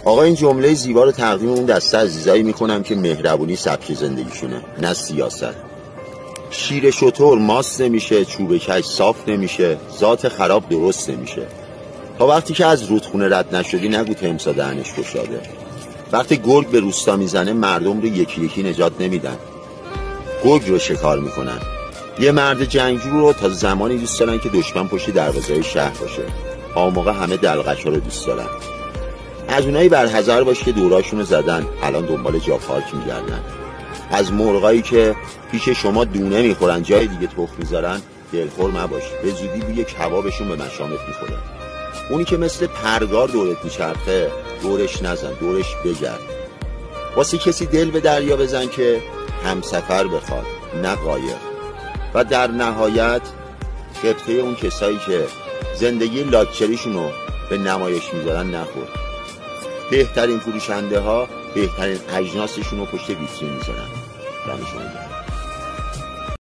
آقا این جمله زیبا رو تقدیم اون دسته عزیزایی میکنم که مهربونی سبک زندگیشونه، نه سیاست. شیر شتر ماست نمیشه، چوب کج صاف نمیشه، ذات خراب درست نمیشه. تا وقتی که از رودخونه رد نشدی نگو تمسا دهنش گشاده. وقتی گرگ به روستا میزنه مردم رو یکی یکی نجات نمیدن، گرگ رو شکار میکنن. یه مرد جنگجو رو تا زمانی دوست دارن که دشمن پشت دروازه شهر باشه. موقع همه دلقشا رو دوست دارن. از اونایی برحذر باش که دوراشون رو زدن، الان دنبال جا پارک میگردن. از مرغایی که پیش شما دونه میخورن جای دیگه تخم میذارن دلخور مباش، به زودی بوی کبابشون به مشامت میخوره. اونی که مثل پرگار دورت میچرخه دورش نزن، دورش بگرد. واسه کسی دل به دریا بزن که همسفر بخواد، نه قایق. و در نهایت خبطه اون کسایی که زندگی لاکچریشونو به نمایش میذارن نخور. بهترین فروشنده ها بهترین اجناسشونو پشت ویترین میذارن. دمشون گرم.